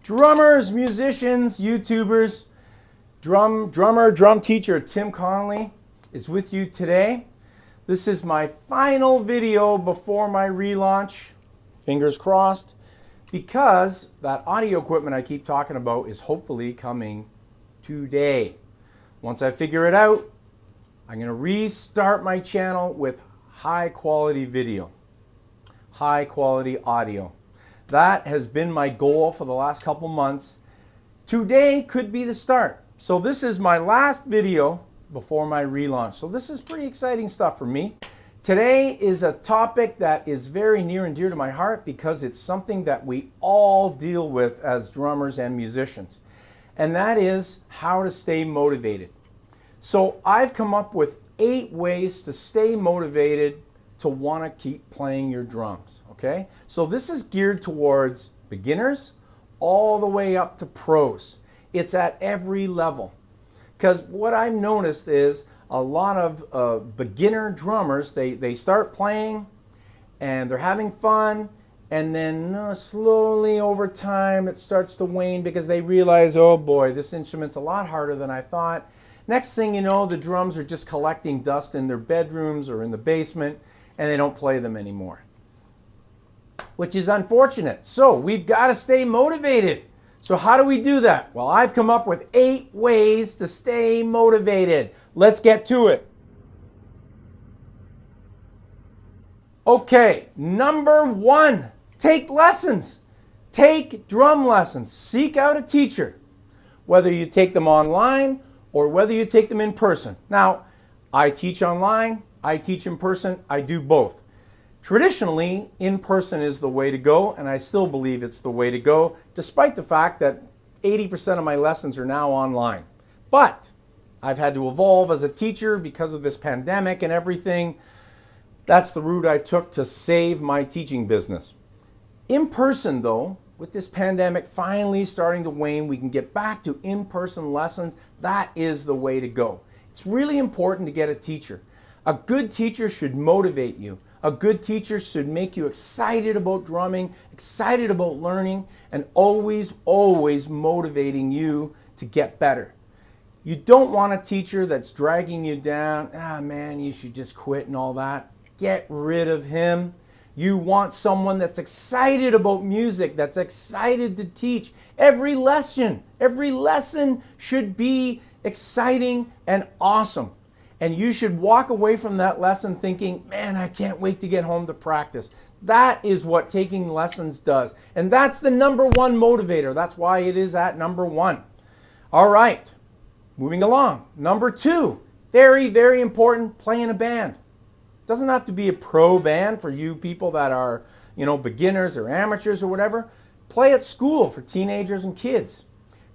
Drummers, musicians, YouTubers, drum teacher Tim Connolly is with you today. This is my final video before my relaunch, fingers crossed, because that audio equipment I keep talking about is hopefully coming today. Once I figure it out, I'm going to restart my channel with high quality video, high quality audio. That has been my goal for the last couple months. Today could be the start. So this is my last video before my relaunch. So this is pretty exciting stuff for me. Today is a topic that is very near and dear to my heart because it's something that we all deal with as drummers and musicians. And that is how to stay motivated. So I've come up with 8 ways to stay motivated to want to keep playing your drums. Okay? So this is geared towards beginners all the way up to pros. It's at every level. Because what I've noticed is a lot of beginner drummers, they start playing and they're having fun, and then slowly over time it starts to wane because they realize, oh boy, this instrument's a lot harder than I thought. Next thing you know, the drums are just collecting dust in their bedrooms or in the basement, and they don't play them anymore, which is unfortunate. So we've got to stay motivated. So how do we do that? Well, I've come up with 8 ways to stay motivated. Let's get to it. Okay, number 1, take lessons. Take drum lessons. Seek out a teacher, whether you take them online or whether you take them in person. Now, I teach online, I teach in person, I do both. Traditionally, in person is the way to go, and I still believe it's the way to go, despite the fact that 80% of my lessons are now online. But I've had to evolve as a teacher because of this pandemic and everything. That's the route I took to save my teaching business. In person, though, with this pandemic finally starting to wane, we can get back to in-person lessons. That is the way to go. It's really important to get a teacher. A good teacher should motivate you. A good teacher should make you excited about drumming, excited about learning, and always motivating you to get better. You don't want a teacher that's dragging you down. Ah, man, you should just quit and all that. Get rid of him. You want someone that's excited about music, that's excited to teach. Every lesson should be exciting and awesome. And you should walk away from that lesson thinking, man, I can't wait to get home to practice. That is what taking lessons does. And that's the number 1 motivator. That's why it is at number 1. All right, moving along. Number 2, very important, play in a band. Doesn't have to be a pro band for you people that are, beginners or amateurs or whatever. Play at school for teenagers and kids.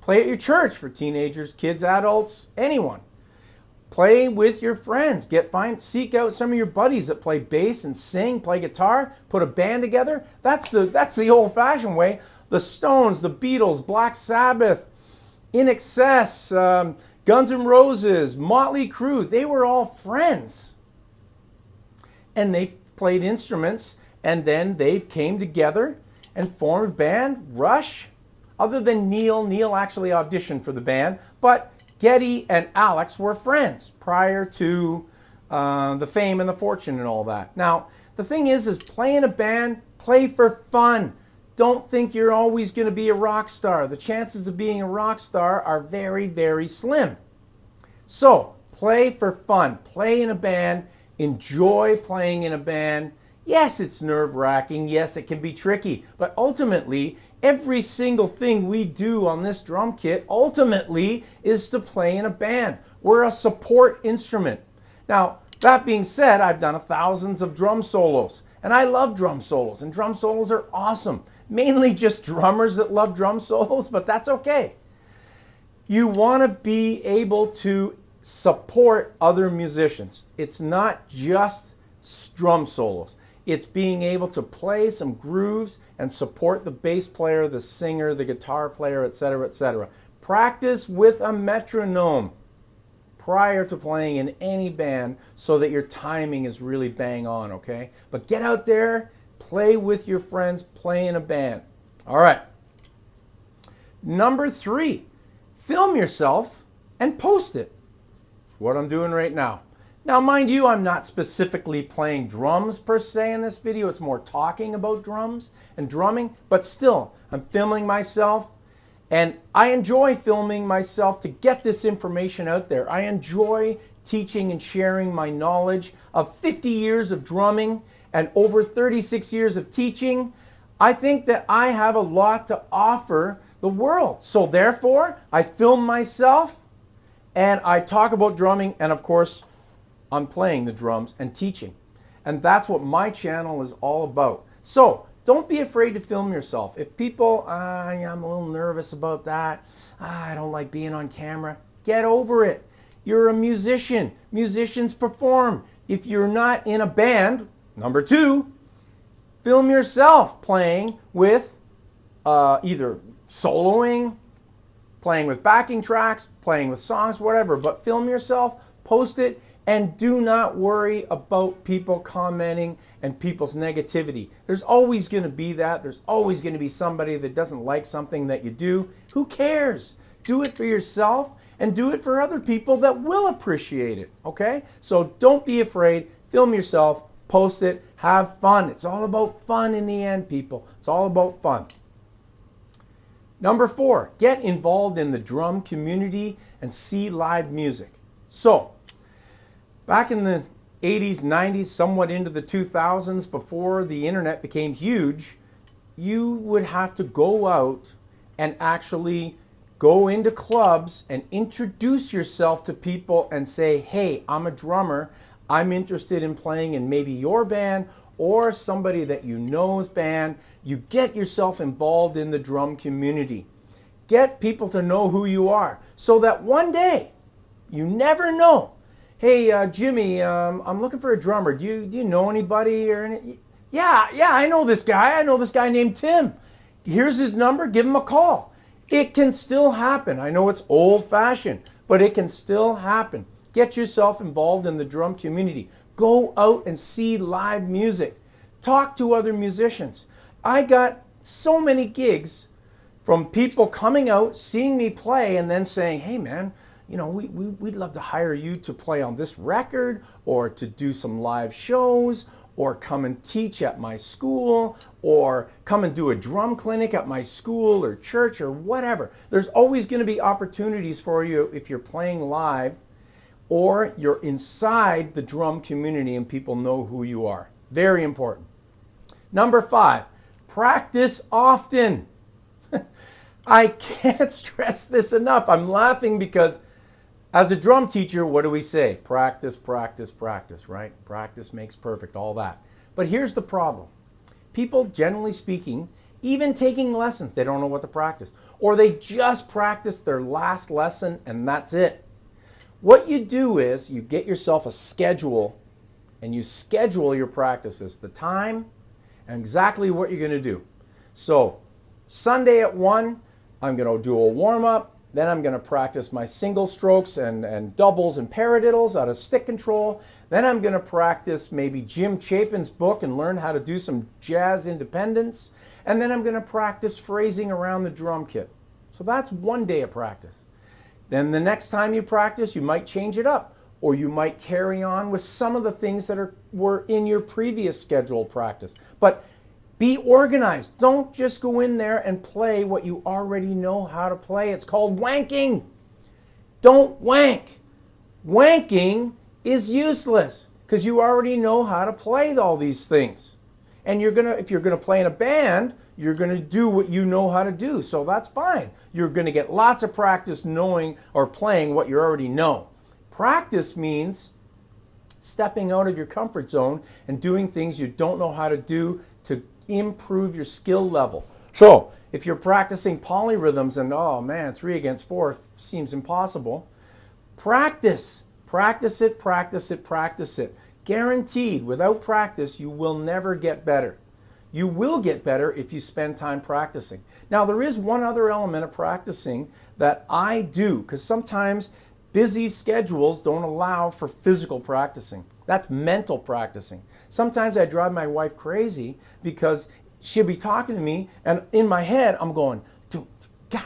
Play at your church for teenagers, kids, adults, anyone. Play with your friends. Seek out some of your buddies that play bass and sing, play guitar, put a band together. That's the old-fashioned way. The Stones, the Beatles, Black Sabbath, In Excess, Guns N' Roses, Motley Crue, they were all friends. And they played instruments, and then they came together and formed a band. Rush, other than Neil actually auditioned for the band, but Geddy and Alex were friends prior to the fame and the fortune and all that. Now, the thing is play in a band, play for fun. Don't think you're always going to be a rock star. The chances of being a rock star are very slim. So, play for fun. Play in a band. Enjoy playing in a band. Yes, it's nerve-wracking. Yes, it can be tricky. But ultimately, every single thing we do on this drum kit ultimately is to play in a band. We're a support instrument. Now, that being said, I've done thousands of drum solos, and I love drum solos, and drum solos are awesome. Mainly just drummers that love drum solos, but that's okay. You want to be able to support other musicians. It's not just drum solos. It's being able to play some grooves and support the bass player, the singer, the guitar player, etc., etc. Practice with a metronome prior to playing in any band so that your timing is really bang on, okay? But get out there, play with your friends, play in a band. All right. Number 3, film yourself and post it. That's what I'm doing right now. Now, mind you, I'm not specifically playing drums per se in this video. It's more talking about drums and drumming, but still, I'm filming myself, and I enjoy filming myself to get this information out there. I enjoy teaching and sharing my knowledge of 50 years of drumming and over 36 years of teaching. I think that I have a lot to offer the world. So therefore, I film myself and I talk about drumming, and of course, I'm playing the drums and teaching. And that's what my channel is all about. So don't be afraid to film yourself. If people, I'm a little nervous about that, I don't like being on camera, get over it. You're a musician. Musicians perform. If you're not in a band, number 2, film yourself playing with either soloing, playing with backing tracks, playing with songs, whatever, but film yourself, post it, and do not worry about people commenting and people's negativity. There's always going to be that. There's always going to be somebody that doesn't like something that you do. Who cares? Do it for yourself and do it for other people that will appreciate it, okay? So don't be afraid. Film yourself, post it, have fun. It's all about fun in the end, people. It's all about fun. Number 4, get involved in the drum community and see live music. So, back in the 80s, 90s, somewhat into the 2000s, before the internet became huge, you would have to go out and actually go into clubs and introduce yourself to people and say, hey, I'm a drummer. I'm interested in playing in maybe your band or somebody that you know's band. You get yourself involved in the drum community. Get people to know who you are so that one day, you never know, hey, Jimmy, I'm looking for a drummer. Do you know anybody? Yeah, I know this guy. I know this guy named Tim. Here's his number. Give him a call. It can still happen. I know it's old-fashioned, but it can still happen. Get yourself involved in the drum community. Go out and see live music. Talk to other musicians. I got so many gigs from people coming out, seeing me play, and then saying, hey, man, you know, we'd love to hire you to play on this record or to do some live shows or come and teach at my school or come and do a drum clinic at my school or church or whatever. There's always going to be opportunities for you if you're playing live or you're inside the drum community and people know who you are. Very important. Number 5, practice often. I can't stress this enough. I'm laughing because as a drum teacher, what do we say? Practice, practice, practice, right? Practice makes perfect, all that. But here's the problem. People, generally speaking, even taking lessons, they don't know what to practice. Or they just practice their last lesson and that's it. What you do is you get yourself a schedule and you schedule your practices, the time and exactly what you're going to do. So Sunday at 1, I'm going to do a warm-up. Then I'm going to practice my single strokes and doubles and paradiddles out of stick control. Then I'm going to practice maybe Jim Chapin's book and learn how to do some jazz independence. And then I'm going to practice phrasing around the drum kit. So that's one day of practice. Then the next time you practice, you might change it up. Or you might carry on with some of the things that were in your previous scheduled practice. But be organized. Don't just go in there and play what you already know how to play. It's called wanking. Don't wank. Wanking is useless because you already know how to play all these things. And if you're gonna play in a band, you're gonna do what you know how to do. So that's fine. You're gonna get lots of practice knowing or playing what you already know. Practice means stepping out of your comfort zone and doing things you don't know how to do to improve your skill level. So if you're practicing polyrhythms and oh man, 3 against 4 seems impossible, practice. Practice it, practice it, practice it. Guaranteed, without practice, you will never get better. You will get better if you spend time practicing. Now there is one other element of practicing that I do, because sometimes busy schedules don't allow for physical practicing. That's mental practicing. Sometimes I drive my wife crazy because she'll be talking to me and in my head I'm going, God,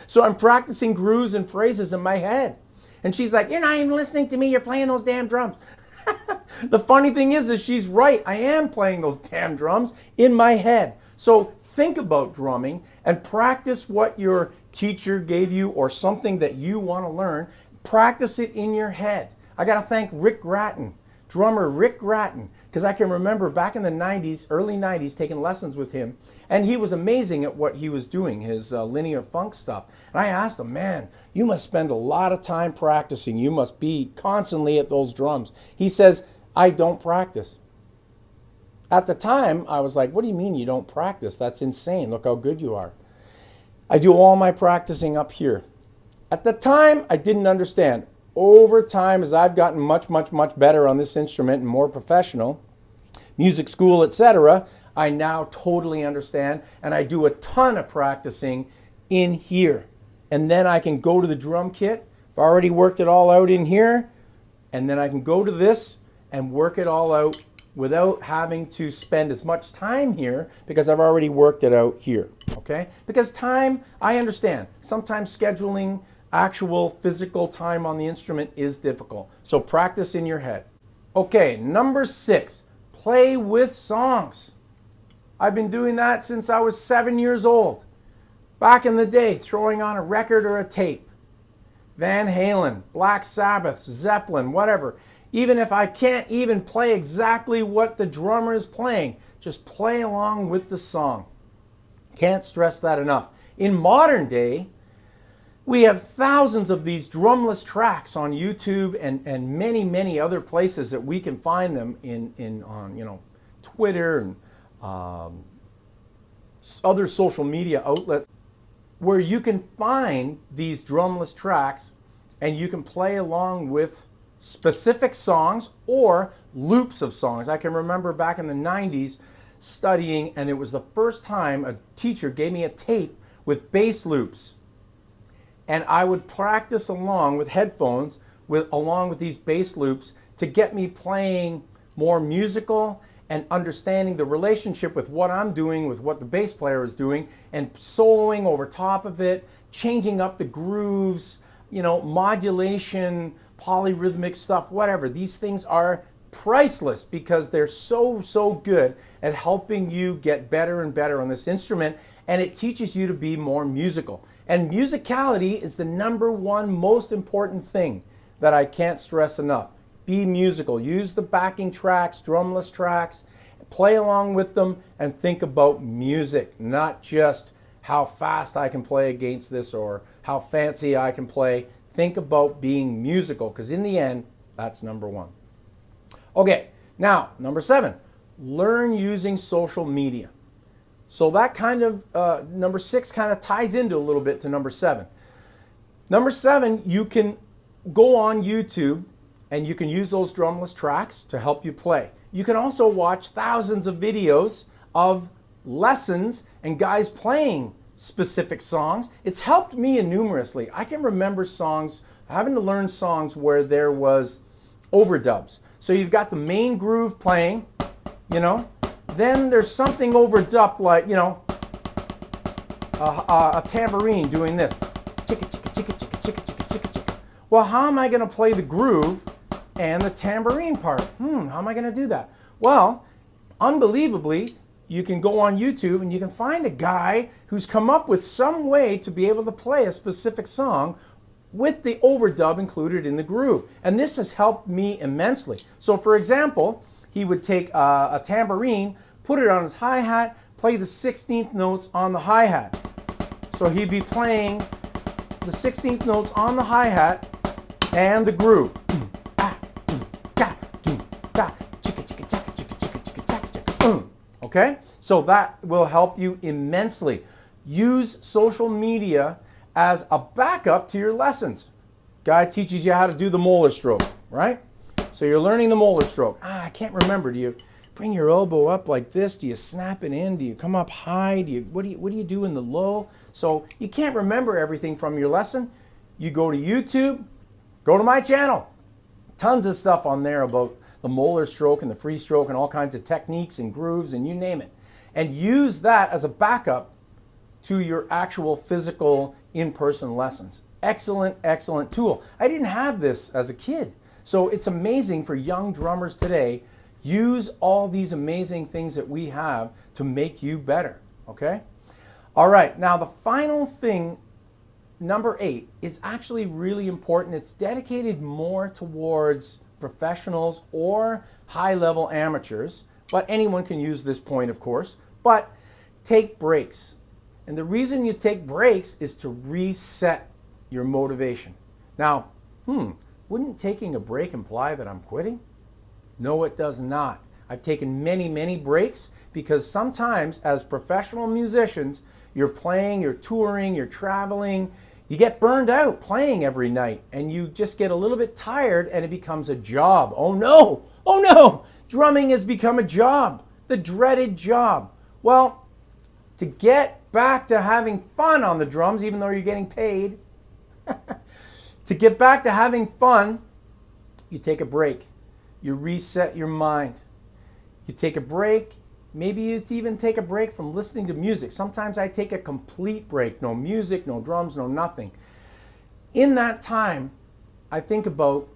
So I'm practicing grooves and phrases in my head. And she's like, you're not even listening to me, you're playing those damn drums. The funny thing is she's right. I am playing those damn drums in my head. So think about drumming and practice what your teacher gave you or something that you want to learn. Practice it in your head. I got to thank Rick Gratton, drummer Rick Gratton, because I can remember back in the 90s, early 90s, taking lessons with him, and he was amazing at what he was doing, his linear funk stuff. And I asked him, man, you must spend a lot of time practicing. You must be constantly at those drums. He says, I don't practice. At the time, I was like, what do you mean you don't practice? That's insane. Look how good you are. I do all my practicing up here. At the time, I didn't understand. Over time, as I've gotten much, much, much better on this instrument and more professional, music school, etc., I now totally understand, and I do a ton of practicing in here. And then I can go to the drum kit. I've already worked it all out in here, and then I can go to this and work it all out without having to spend as much time here because I've already worked it out here, okay? Because time, I understand. Sometimes scheduling actual physical time on the instrument is difficult. So practice in your head. Okay, number 6, play with songs. I've been doing that since I was 7 years old. Back in the day, throwing on a record or a tape. Van Halen, Black Sabbath, Zeppelin, whatever. Even if I can't even play exactly what the drummer is playing, just play along with the song. Can't stress that enough. In modern day, we have thousands of these drumless tracks on YouTube and many, many other places that we can find them on Twitter and other social media outlets where you can find these drumless tracks and you can play along with specific songs or loops of songs. I can remember back in the 90s studying, and it was the first time a teacher gave me a tape with bass loops. And I would practice along with headphones, along with these bass loops to get me playing more musical and understanding the relationship with what I'm doing, with what the bass player is doing, and soloing over top of it, changing up the grooves, modulation, polyrhythmic stuff, whatever. These things are priceless because they're so good at helping you get better and better on this instrument, and it teaches you to be more musical. And musicality is the number one most important thing that I can't stress enough. Be musical. Use the backing tracks, drumless tracks, play along with them, and think about music, not just how fast I can play against this or how fancy I can play. Think about being musical, because in the end, that's number one. Okay, now, number 7, learn using social media. So that kind of, number 6 kind of ties into a little bit to number 7. Number 7, you can go on YouTube and you can use those drumless tracks to help you play. You can also watch thousands of videos of lessons and guys playing specific songs. It's helped me numerously. I can remember songs, having to learn songs where there was overdubs. So you've got the main groove playing, then there's something overdubbed like, a tambourine doing this. Chicka, chicka, chicka, chicka, chicka, chicka, chicka, chicka. Well, how am I going to play the groove and the tambourine part? How am I going to do that? Well, unbelievably, you can go on YouTube and you can find a guy who's come up with some way to be able to play a specific song with the overdub included in the groove. And this has helped me immensely. So for example, he would take a tambourine, put it on his hi-hat, play the 16th notes on the hi-hat. So he'd be playing the 16th notes on the hi-hat and the groove. Okay? So that will help you immensely. Use social media as a backup to your lessons. Guy teaches you how to do the molar stroke, right? So you're learning the molar stroke. I can't remember. Do you bring your elbow up like this? Do you snap it in? Do you come up high? What do you do in the low? So you can't remember everything from your lesson. You go to YouTube, go to my channel. Tons of stuff on there about the molar stroke and the free stroke and all kinds of techniques and grooves and you name it. and use that as a backup to your actual physical in-person lessons. Excellent, excellent tool. I didn't have this as a kid. So it's amazing for young drummers today. Use all these amazing things that we have to make you better, okay? All right, now the final thing, number 8, is actually really important. It's dedicated more towards professionals or high-level amateurs, but anyone can use this point, of course. But take breaks. And the reason you take breaks is to reset your motivation. Now, wouldn't taking a break imply that I'm quitting? No, it does not. I've taken many, many breaks because sometimes as professional musicians, you're playing, you're touring, you're traveling, you get burned out playing every night and you just get a little bit tired and it becomes a job. Oh no, oh no, drumming has become a job, the dreaded job. Well, to get back to having fun on the drums, even though you're getting paid, to get back to having fun, you take a break. You reset your mind. You take a break. Maybe you even take a break from listening to music. Sometimes I take a complete break. No music, no drums, no nothing. In that time, I think about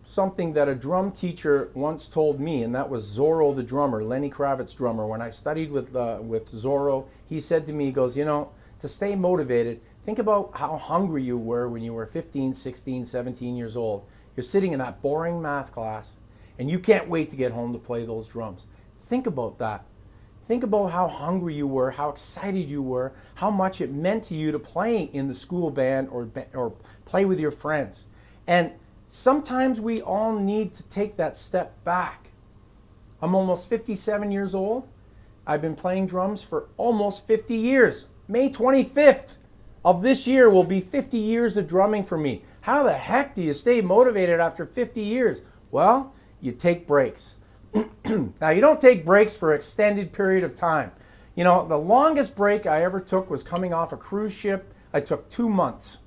something that a drum teacher once told me, and that was Zorro the drummer, Lenny Kravitz's drummer. When I studied with Zorro, he said to me, he goes, you know, to stay motivated, think about how hungry you were when you were 15, 16, 17 years old. You're sitting in that boring math class, and you can't wait to get home to play those drums. Think about that. Think about how hungry you were, how excited you were, how much it meant to you to play in the school band or play with your friends. And sometimes we all need to take that step back. I'm almost 57 years old. I've been playing drums for almost 50 years. May 25th of this year will be 50 years of drumming for me. How the heck do you stay motivated after 50 years? Well, you take breaks. Now, you don't take breaks for an extended period of time. You know, the longest break I ever took was coming off a cruise ship. I took 2 months.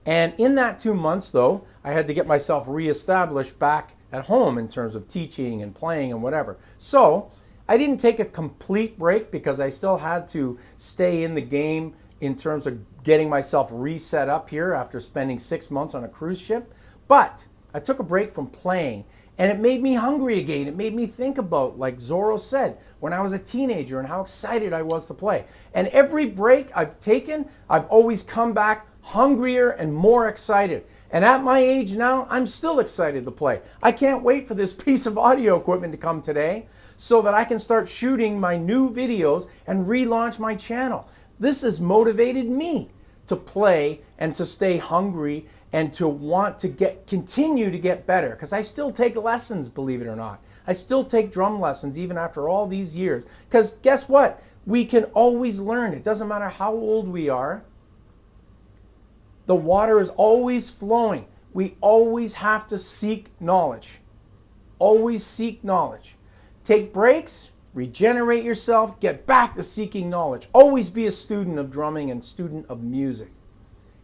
And in that 2 months, though, I had to get myself reestablished back at home in terms of teaching and playing and whatever. So I didn't take a complete break because I still had to stay in the game in terms of getting myself reset up here after spending 6 months on a cruise ship. But I took a break from playing, and it made me hungry again. It made me think about, like Zorro said, when I was a teenager and how excited I was to play. And every break I've taken, I've always come back hungrier and more excited. And at my age now, I'm still excited to play. I can't wait for this piece of audio equipment to come today so that I can start shooting my new videos and relaunch my channel. This has motivated me to play and to stay hungry and to want to continue to get better, because I still take lessons, believe it or not. I still take drum lessons even after all these years, because guess what? We can always learn. It doesn't matter how old we are. The water is always flowing. We always have to seek knowledge. Always seek knowledge. Take breaks, regenerate yourself, get back to seeking knowledge. Always be a student of drumming and student of music,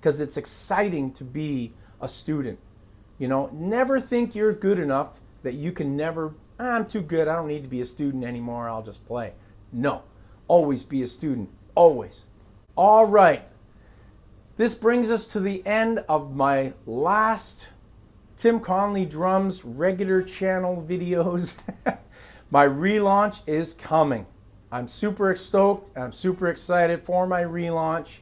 because it's exciting to be a student. You know, never think you're good enough that you can never, I'm too good, I don't need to be a student anymore, I'll just play. No, always be a student, always. All right, this brings us to the end of my last Tim Connolly Drums regular channel videos. My relaunch is coming. I'm super stoked, I'm super excited for my relaunch.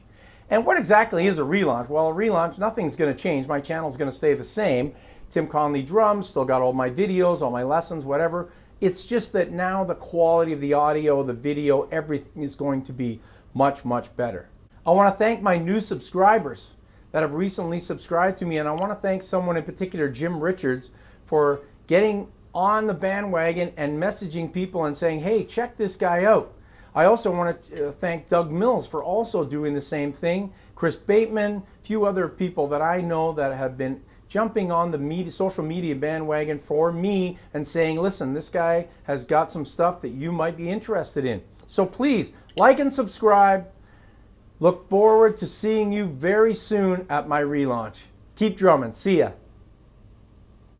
And what exactly is a relaunch? Well, a relaunch, nothing's going to change. My channel's going to stay the same. Tim Connolly Drums, still got all my videos, all my lessons, whatever. It's just that now the quality of the audio, the video, everything is going to be much, much better. I want to thank my new subscribers that have recently subscribed to me, and I want to thank someone in particular, Jim Richards, for getting on the bandwagon and messaging people and saying, hey, check this guy out. I also want to thank Doug Mills for also doing the same thing. Chris Bateman, a few other people that I know that have been jumping on the social media bandwagon for me and saying, listen, this guy has got some stuff that you might be interested in. So please, like and subscribe. Look forward to seeing you very soon at my relaunch. Keep drumming. See ya.